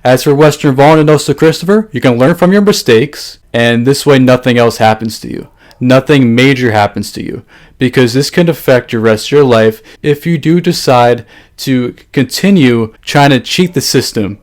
As for Weston Vaughn and also Christopher, you can learn from your mistakes, and this way nothing else happens to you. Nothing major happens to you, because this can affect your rest of your life if you do decide to continue trying to cheat the system.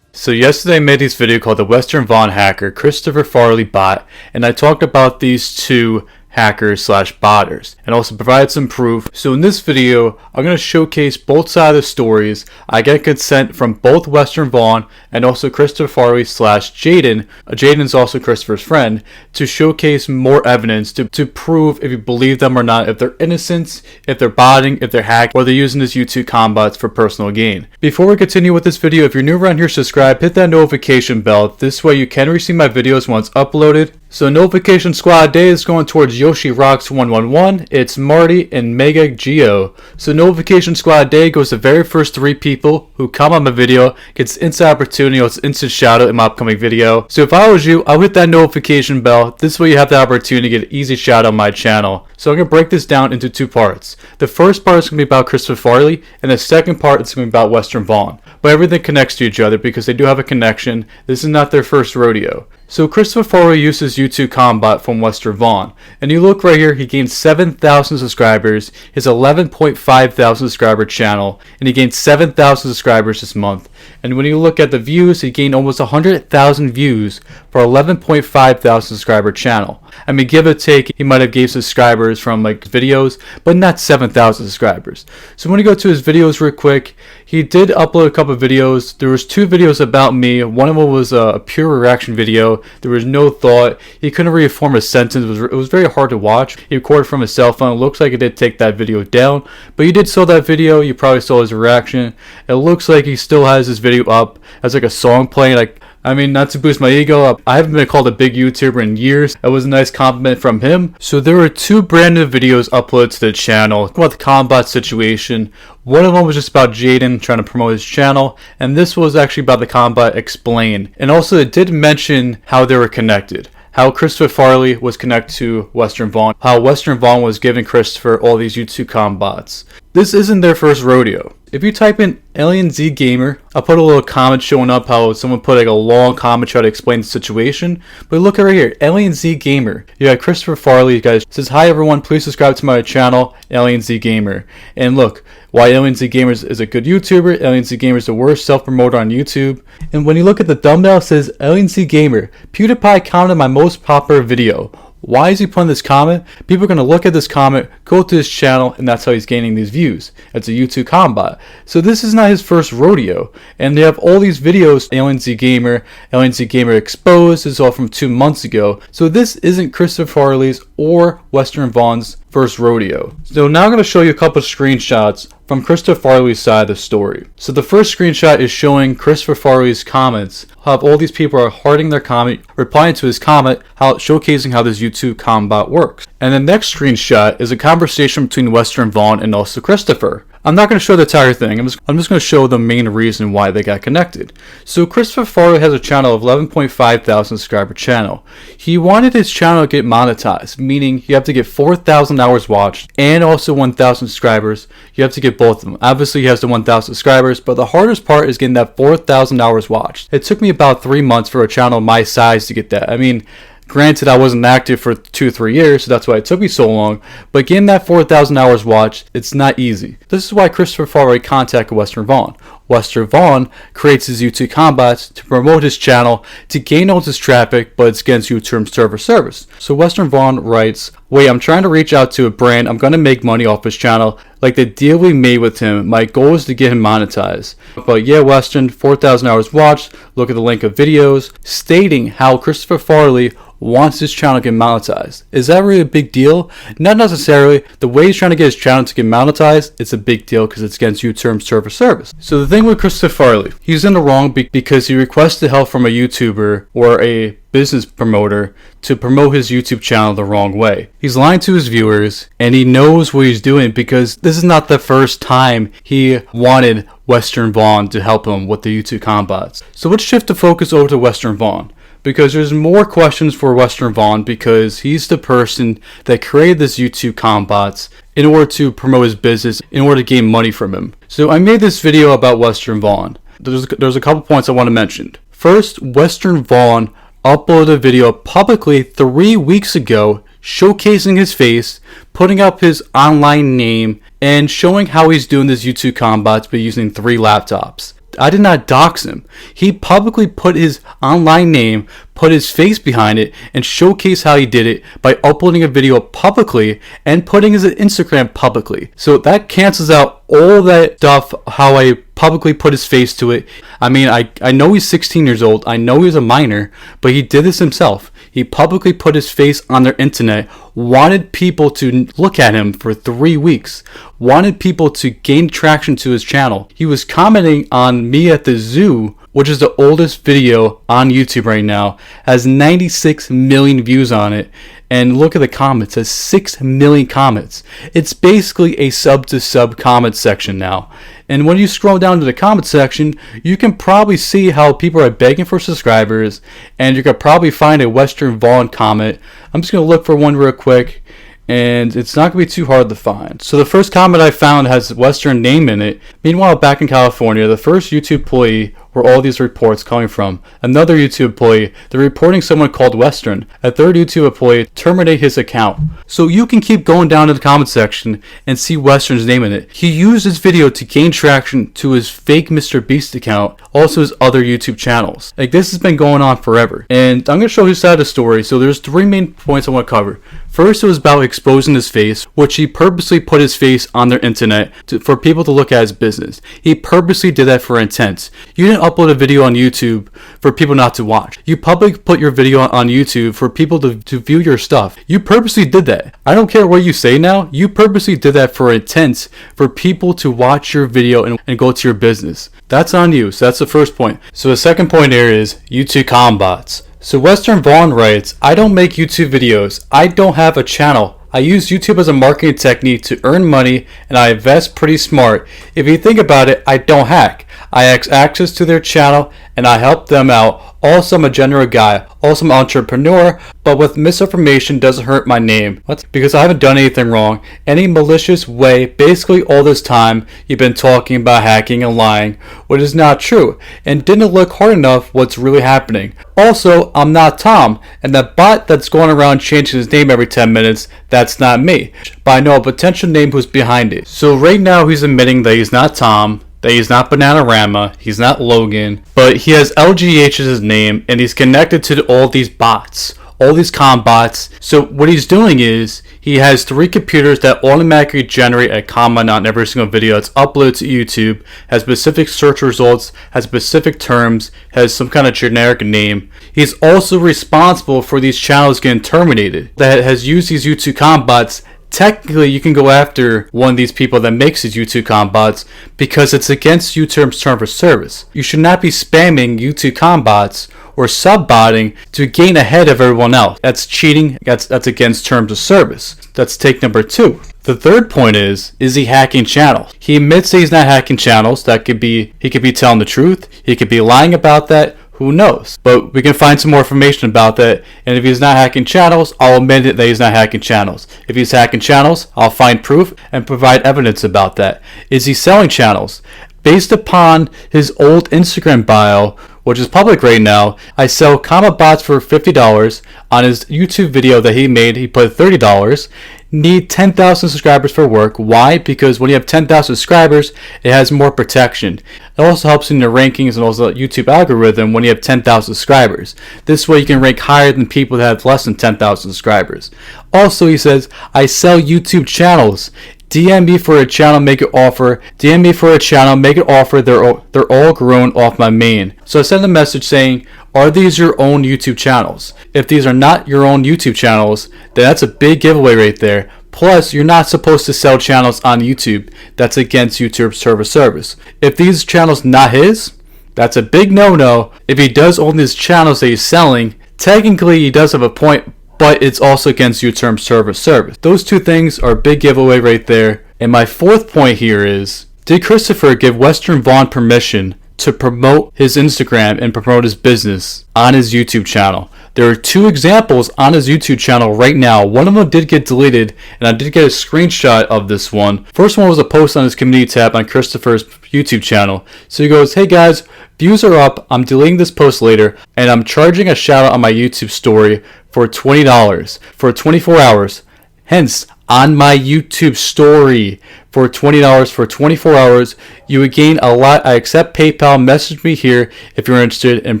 So yesterday I made this video called the Weston Vaughn Hacker Christopher Farley Bot, and I talked about these two hackers slash botters and also provide some proof. So in this video I'm going to showcase both sides of the stories. I get consent from both Weston Vaughn and also Christopher Farley slash Jaden. Jaden's also Christopher's friend, to showcase more evidence to prove if you believe them or not, if they're innocent, if they're botting, if they're hacked, or they're using this YouTube combats for personal gain. Before we continue with this video, if you're new around here, subscribe, hit that notification bell. This way you can receive my videos once uploaded. So notification squad day is going towards Yoshi Rocks 111. It's Marty and Mega Geo. So notification squad day goes to the very first 3 people who comment on my video, gets instant opportunity, it's instant shout out in my upcoming video. So if I was you, I'll hit that notification bell. This way you have the opportunity to get an easy shout out on my channel. So I'm going to break this down into 2 parts. The first part is going to be about Christopher Farley, and the second part is going to be about Weston Vaughn. But everything connects to each other because they do have a connection. This is not their first rodeo. So Christopher Farley uses YouTube Combat from Weston Vaughn, and you look right here, he gained 7,000 subscribers, his 11.5 thousand subscriber channel, and he gained 7,000 subscribers this month. And when you look at the views, he gained almost 100,000 views for 11.5 thousand subscriber channel. I mean, give or take, he might have gave subscribers from like videos, but not 7,000 subscribers. So when you go to his videos real quick, he did upload a couple of videos. There was 2 videos about me. One of them was a pure reaction video. There was no thought. He couldn't really form a sentence. It was very hard to watch. He recorded from his cell phone. It looks like he did take that video down, but you did saw that video. You probably saw his reaction. It looks like he still has his video up as like a song playing. Like, I mean, not to boost my ego, I haven't been called a big YouTuber in years. That was a nice compliment from him. So there were 2 brand new videos uploaded to the channel about the combat situation. One of them was just about Jaden trying to promote his channel, and this was actually about the combat explained. And also it did mention how they were connected. How Christopher Farley was connected to Weston Vaughn. How Weston Vaughn was giving Christopher all these YouTube combats. This isn't their first rodeo. If you type in Alien Z Gamer, I'll put a little comment showing up how someone put like a long comment trying to explain the situation. But look right here, Alien Z Gamer. You got Christopher Farley, guys. Says, hi everyone, please subscribe to my channel, Alien Z Gamer. And look, why Alien Z Gamer is a good YouTuber. Alien Z Gamer is the worst self-promoter on YouTube. And when you look at the thumbnail, it says Alien Z Gamer. PewDiePie commented my most popular video. Why is he putting this comment? People are going to look at this comment, go to his channel, and that's how he's gaining these views. It's a YouTube combat. So this is not his first rodeo. And they have all these videos, Alien Z Gamer Exposed, this is all from 2 months ago. So this isn't Christopher Farley's or Weston Vaughn's first rodeo. So now I'm going to show you a couple of screenshots from Christopher Farley's side of the story. So the first screenshot is showing Christopher Farley's comments, how all these people are hearting their comment, replying to his comment, showcasing how this YouTube combat works. And the next screenshot is a conversation between Weston Vaughn and also Christopher. I'm not going to show the entire thing. I'm just going to show the main reason why they got connected. So Christopher Farley has a channel of 11.5 thousand subscriber channel. He wanted his channel to get monetized, meaning you have to get 4,000 hours watched and also 1,000 subscribers. You have to get both of them. Obviously, he has the 1,000 subscribers, but the hardest part is getting that 4,000 hours watched. It took me about 3 months for a channel my size to get that. I mean, granted, I wasn't active for 2-3 years, so that's why it took me so long, but getting that 4,000 hours watched, it's not easy. This is why Christopher Farley contacted Weston Vaughn. Weston Vaughn creates his YouTube combats to promote his channel, to gain all this traffic, but it's against YouTube server service. So Weston Vaughn writes, wait, I'm trying to reach out to a brand, I'm going to make money off his channel, like the deal we made with him, my goal is to get him monetized. But yeah, Weston, 4,000 hours watched, look at the link of videos, stating how Christopher Farley wants his channel to get monetized. Is that really a big deal? Not necessarily. The way he's trying to get his channel to get monetized, it's a big deal because it's against YouTube terms of service. So the thing with Christopher Farley, he's in the wrong because he requested help from a YouTuber or a business promoter to promote his YouTube channel the wrong way. He's lying to his viewers, and he knows what he's doing because this is not the first time he wanted Weston Vaughn to help him with the YouTube combats. So let's shift the focus over to Weston Vaughn, because there's more questions for Weston Vaughn because he's the person that created this YouTube combats in order to promote his business, in order to gain money from him. So I made this video about Weston Vaughn. There's a couple points I want to mention. First, Weston Vaughn uploaded a video publicly 3 weeks ago showcasing his face, putting up his online name, and showing how he's doing this YouTube combats by using 3 laptops. I did not dox him. He publicly put his online name, put his face behind it, and showcased how he did it by uploading a video publicly and putting his Instagram publicly. So that cancels out all that stuff, how I publicly put his face to it. I mean, I know he's 16 years old. I know he's a minor, but he did this himself. He publicly put his face on their internet, wanted people to look at him for 3 weeks, wanted people to gain traction to his channel. He was commenting on me at the zoo, which is the oldest video on YouTube right now, has 96 million views on it. And look at the comments, it has 6 million comments. It's basically a sub to sub comment section now. And when you scroll down to the comment section, you can probably see how people are begging for subscribers, and you could probably find a Weston Vaughn comment. I'm just going to look for one real quick, and it's not going to be too hard to find. So the first comment I found has Western name in it. Meanwhile, back in California, the first YouTube employee where all these reports coming from. Another YouTube employee, they're reporting someone called Western. A third YouTube employee terminate his account. So you can keep going down to the comment section and see Western's name in it. He used this video to gain traction to his fake Mr. Beast account, also his other YouTube channels. Like, this has been going on forever. And I'm going to show his side of the story. So there's 3 main points I want to cover. First, it was about exposing his face, which he purposely put his face on their internet for people to look at his business. He purposely did that for intent. You didn't upload a video on YouTube for people not to watch. You publicly put your video on YouTube for people to view your stuff. You purposely did that. I don't care what you say now. You purposely did that for intent for people to watch your video and go to your business. That's on you. So that's the first point. So the second point here is YouTube combats. So Weston Vaughn writes, I don't make YouTube videos. I don't have a channel. I use YouTube as a marketing technique to earn money, and I invest pretty smart. If you think about it, I don't hack. I have access to their channel and I help them out. Also, I'm a general guy. Also, I'm an entrepreneur, but with misinformation doesn't hurt my name. What? Because I haven't done anything wrong. Any malicious way, basically all this time, you've been talking about hacking and lying, which is not true, and didn't look hard enough what's really happening. Also, I'm not Tom, and that bot that's going around changing his name every 10 minutes, that's not me. But I know a potential name who's behind it. So right now, he's admitting that he's not Tom, that he's not Bananarama, he's not Logan, but he has LGH as his name, and he's connected to all these bots, all these bots. So what he's doing is, he has 3 computers that automatically generate a comment on every single video that's uploaded to YouTube, has specific search results, has specific terms, has some kind of generic name. He's also responsible for these channels getting terminated, that has used these YouTube combats. Technically, you can go after one of these people that makes these YouTube combats because it's against YouTube's terms of service. You should not be spamming YouTube combats or sub-botting to gain ahead of everyone else. That's cheating. That's against terms of service. That's take number 2. The third point is he hacking channels? He admits that he's not hacking channels. He could be telling the truth. He could be lying about that. Who knows? But we can find some more information about that. And if he's not hacking channels, I'll admit it that he's not hacking channels. If he's hacking channels, I'll find proof and provide evidence about that. Is he selling channels? Based upon his old Instagram bio, which is public right now, I sell comment bots for $50. On his YouTube video that he made, he put $30. Need 10,000 subscribers for work. Why? Because when you have 10,000 subscribers, it has more protection. It also helps in the rankings and also the YouTube algorithm when you have 10,000 subscribers. This way you can rank higher than people that have less than 10,000 subscribers. Also, he says, I sell YouTube channels. DM me for a channel, make an offer. DM me for a channel, make an offer. They're all grown off my main. So I sent a message saying, are these your own YouTube channels? If these are not your own YouTube channels, then that's a big giveaway right there. Plus, you're not supposed to sell channels on YouTube. That's against YouTube's terms of service. If these channels not his, that's a big no-no. If he does own these channels that he's selling, technically he does have a point, but it's also against YouTube's terms of service. Those two things are a big giveaway right there. And my fourth point here is, did Christopher give Weston Vaughn permission to promote his Instagram and promote his business on his YouTube channel? There are two examples on his YouTube channel right now. One of them did get deleted, and I did get a screenshot of this one. First one was a post on his community tab on Christopher's YouTube channel. So he goes, hey guys, views are up. I'm deleting this post later, and I'm charging a shout out on my YouTube story for $20 for 24 hours. Hence, on my YouTube story for $20 for 24 hours, you would gain a lot. I accept PayPal. Message me here if you're interested, and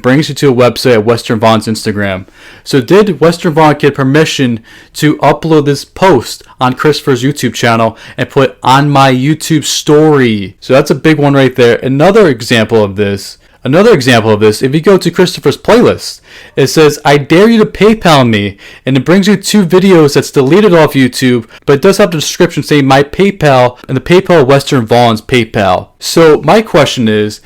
brings you to a website at Weston Vaughn's Instagram. So did Weston Vaughn get permission to upload this post on Christopher's YouTube channel and put on my YouTube story? So that's a big one right there. Another example of this, if you go to Christopher's playlist, it says, I dare you to PayPal me, and it brings you two videos that's deleted off YouTube, but it does have the description saying my PayPal and the PayPal of Weston Vaughn's PayPal. So my question is,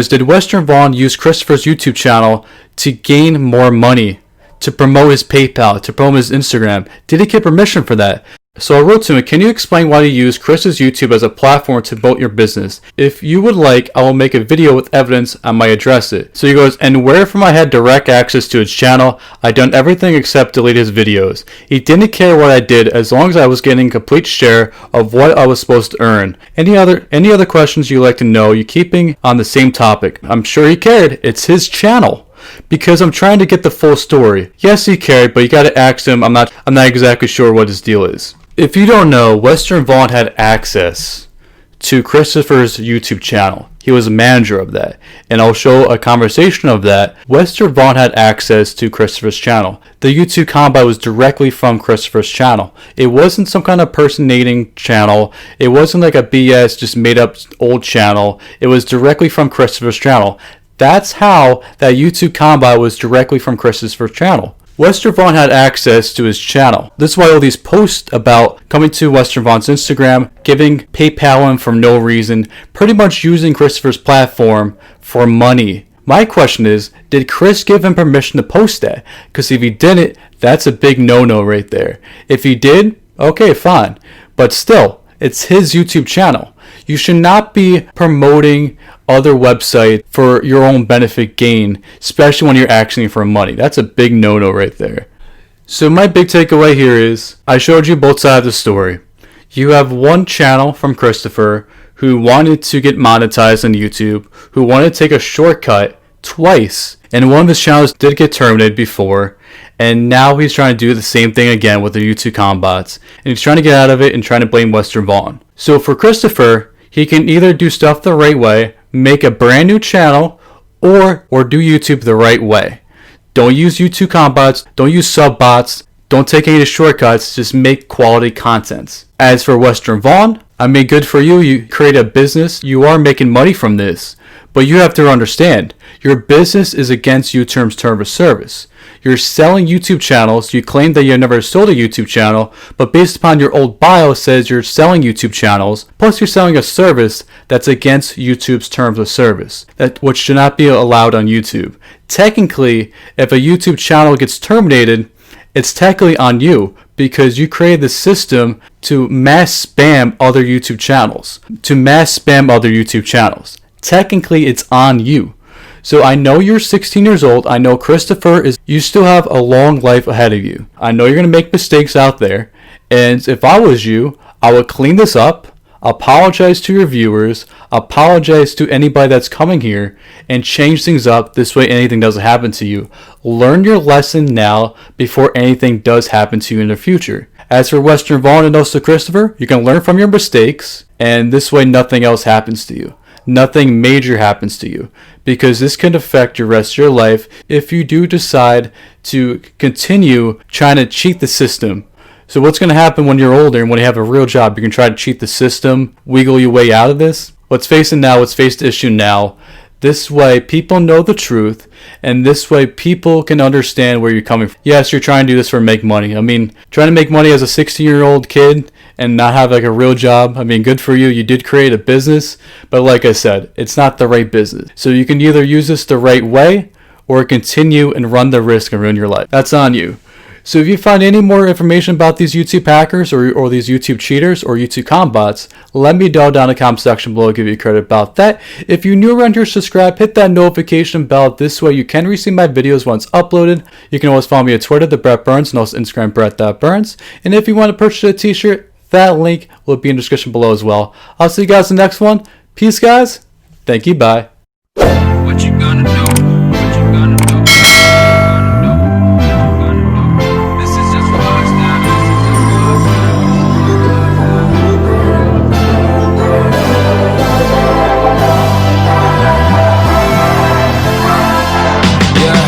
did Weston Vaughn use Christopher's YouTube channel to gain more money, to promote his PayPal, to promote his Instagram? Did he get permission for that? So I wrote to him, can you explain why you use Chris's YouTube as a platform to promote your business? If you would like, I will make a video with evidence. I might address it. So he goes, and where from I had direct access to his channel, I done everything except delete his videos. He didn't care what I did as long as I was getting complete share of what I was supposed to earn. Any other questions you'd like to know? You keeping on the same topic? I'm sure he cared. It's his channel. Because I'm trying to get the full story. Yes, he cared, but you gotta ask him. I'm not exactly sure what his deal is. If you don't know, Weston Vaughn had access to Christopher's YouTube channel. He was a manager of that. And I'll show a conversation of that. Weston Vaughn had access to Christopher's channel. The YouTube combine was directly from Christopher's channel. It wasn't some kind of personating channel. It wasn't like a BS, just made up old channel. It was directly from Christopher's channel. That's how that YouTube combine was directly from Christopher's channel. Weston Vaughn had access to his channel. This is why all these posts about coming to Weston Vaughn's Instagram, giving PayPal him for no reason, pretty much using Christopher's platform for money. My question is, did Chris give him permission to post that? Because if he didn't, that's a big no-no right there. If he did, okay, fine. But still, it's his YouTube channel. You should not be promoting other websites for your own benefit gain, especially when you're asking for money. That's a big no-no right there. So my big takeaway here is, I showed you both sides of the story. You have one channel from Christopher who wanted to get monetized on YouTube, who wanted to take a shortcut twice, and one of his channels did get terminated before, and now he's trying to do the same thing again with the YouTube combats, and he's trying to get out of it and trying to blame Weston Vaughn. So for Christopher, he can either do stuff the right way, make a brand new channel, or do YouTube the right way. Don't use YouTube combats, don't use sub bots, don't take any shortcuts, just make quality content. As for Weston Vaughn, I mean, good for you. You create a business, you are making money from this. But you have to understand, your business is against YouTube's terms of service. You're selling YouTube channels. You claim that you never sold a YouTube channel, but based upon your old bio says you're selling YouTube channels, plus you're selling a service that's against YouTube's terms of service, which should not be allowed on YouTube. Technically, if a YouTube channel gets terminated, it's technically on you because you created the system to mass spam other YouTube channels. Technically, it's on you. So I know you're 16 years old. I know Christopher you still have a long life ahead of you. I know you're going to make mistakes out there. And if I was you, I would clean this up, apologize to your viewers, apologize to anybody that's coming here, and change things up. This way anything doesn't happen to you. Learn your lesson now before anything does happen to you in the future. As for Weston Vaughn and also Christopher, you can learn from your mistakes, and this way nothing else happens to you. Nothing major happens to you, because this can affect your rest of your life if you do decide to continue trying to cheat the system So what's going to happen when you're older and when you have a real job? You can try to cheat the system, wiggle your way out of this. Let's face it now. Let's face the issue now. This way, people know the truth, and this way, people can understand where you're coming from. Yes, you're trying to do this for make money. I mean, trying to make money as a 16-year-old kid and not have like a real job. I mean, good for you. You did create a business, but like I said, it's not the right business. So you can either use this the right way or continue and run the risk and ruin your life. That's on you. So if you find any more information about these YouTube hackers or these YouTube cheaters or YouTube combots, let me know down in the comment section below. I'll give you credit about that. If you're new around here, subscribe, hit that notification bell. This way you can receive my videos once uploaded. You can always follow me on Twitter, TheBrettBurnz, and also Instagram, TheBrettBurnz. And if you want to purchase a t-shirt, that link will be in the description below as well. I'll see you guys in the next one. Peace, guys. Thank you. Bye. What you gonna do? What you gonna do? This is just for us now. Yeah,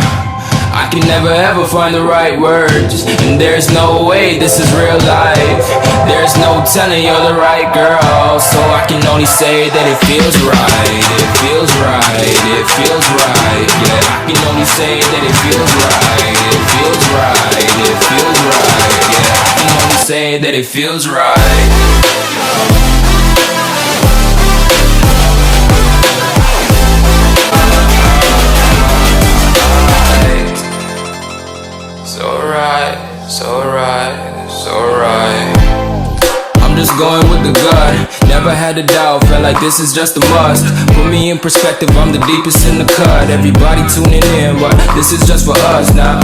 I can never ever find the right words, and there's no way this is real life. There's no telling you're the right girl, so I can only say that it feels right. It feels right. It feels right. Yeah, I can only say that it feels right. It feels right. It feels right. Yeah, I can only say that it feels right. So right. I'm just going with the gut. Never had a doubt, felt like this is just a must. Put me in perspective, I'm the deepest in the cut. Everybody tuning in, but this is just for us now.